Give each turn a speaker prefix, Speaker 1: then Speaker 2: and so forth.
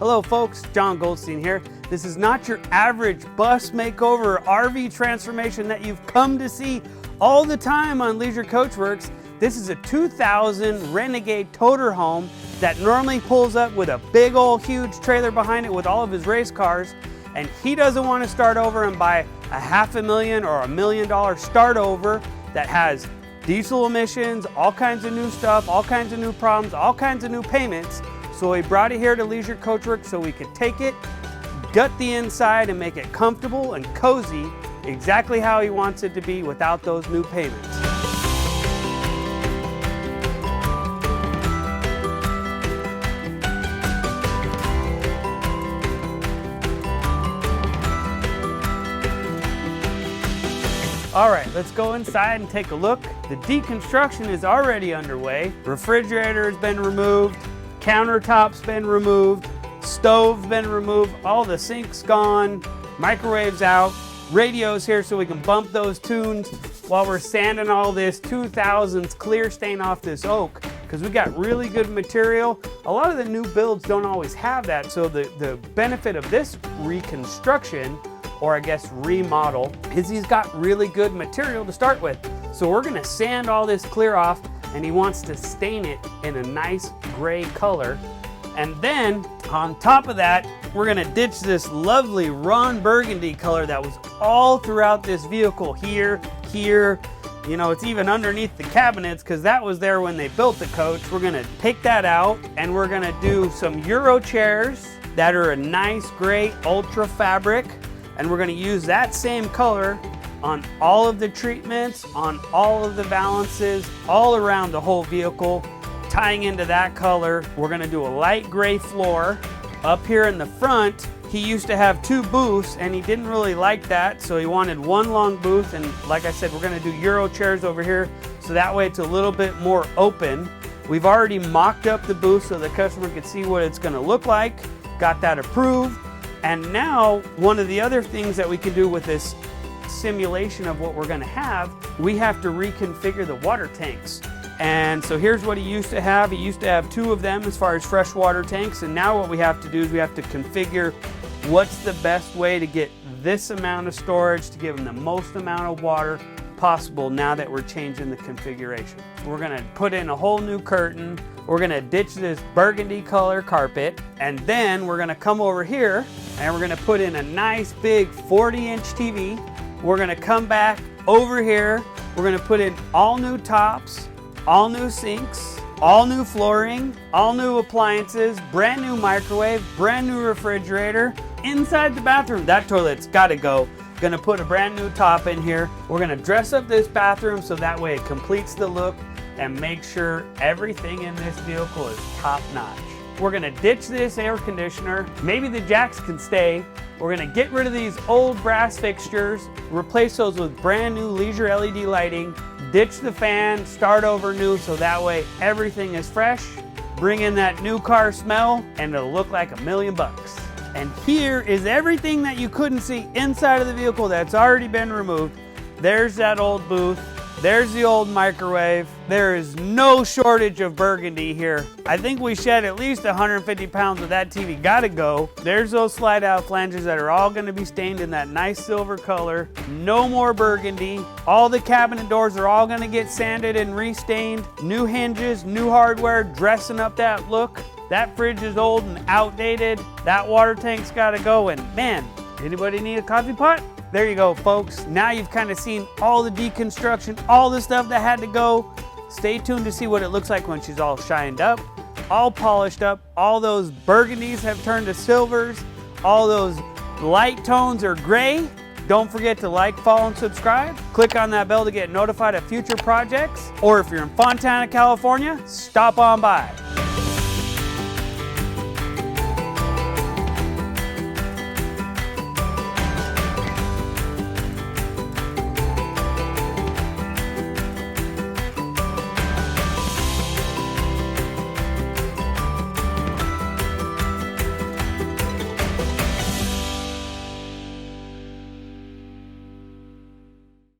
Speaker 1: Hello folks, John Goldstein here. This is not your average bus makeover or RV transformation that you've come to see all the time on Leisure Coachworks. This is a 2000 Renegade ToterHome that normally pulls up with a big old huge trailer behind it with all of his race cars, and he doesn't want to start over and buy a $500,000 or $1 million start over that has diesel emissions, all kinds of new stuff, all kinds of new problems, all kinds of new payments. So we brought it here to Leisure Coachworks so we could take it, gut the inside and make it comfortable and cozy exactly how he wants it to be without those new payments. All right, let's go inside and take a look. The deconstruction is already underway. Refrigerator has been removed, countertop's been removed, stove's been removed, all the sinks gone, microwaves out, radio's here so we can bump those tunes while we're sanding all this 2000s clear stain off this oak, because we got really good material. A lot of the new builds don't always have that, so the benefit of this reconstruction, or I guess remodel, is he's got really good material to start with. So we're gonna sand all this clear off, and he wants to stain it in a nice gray color. And then on top of that, we're gonna ditch this lovely Ron Burgundy color that was all throughout this vehicle, here, you know, it's even underneath the cabinets because that was there when they built the coach. We're gonna take that out and we're gonna do some Euro chairs that are a nice gray ultra fabric, and we're gonna use that same color on all of the treatments, on all of the balances, all around the whole vehicle, tying into that color. We're gonna do a light gray floor. Up here in the front, he used to have 2 booths and he didn't really like that, so he wanted one long booth, and like I said, we're gonna do Euro chairs over here, so that way it's a little bit more open. We've already mocked up the booth so the customer could see what it's gonna look like, got that approved. And now, one of the other things that we can do with this simulation of what we're gonna have, we have to reconfigure the water tanks. And so here's what he used to have. He used to have 2 of them as far as freshwater tanks, and now what we have to do is we have to configure what's the best way to get this amount of storage to give him the most amount of water possible now that we're changing the configuration. We're gonna put in a whole new curtain. We're gonna ditch this burgundy color carpet, and then we're gonna come over here and we're gonna put in a nice big 40-inch TV. We're gonna come back over here. We're gonna put in all new tops, all new sinks, all new flooring, all new appliances, brand new microwave, brand new refrigerator. Inside the bathroom, that toilet's gotta go. Gonna put a brand new top in here. We're gonna dress up this bathroom so that way it completes the look and make sure everything in this vehicle is top notch. We're gonna ditch this air conditioner. Maybe the jacks can stay. We're gonna get rid of these old brass fixtures, replace those with brand new Leisure LED lighting, ditch the fan, start over new so that way everything is fresh, bring in that new car smell, and it'll look like $1 million. And here is everything that you couldn't see inside of the vehicle that's already been removed. There's that old booth. There's the old microwave. There is no shortage of burgundy here. I think we shed at least 150 pounds of that TV. Gotta go. There's those slide out flanges that are all gonna be stained in that nice silver color. No more burgundy. All the cabinet doors are all gonna get sanded and restained. New hinges, new hardware, dressing up that look. That fridge is old and outdated. That water tank's gotta go, and man, anybody need a coffee pot? There you go, folks. Now you've kind of seen all the deconstruction, all the stuff that had to go. Stay tuned to see what it looks like when she's all shined up, all polished up. All those burgundies have turned to silvers. All those light tones are gray. Don't forget to like, follow, and subscribe. Click on that bell to get notified of future projects. Or if you're in Fontana, California, stop on by.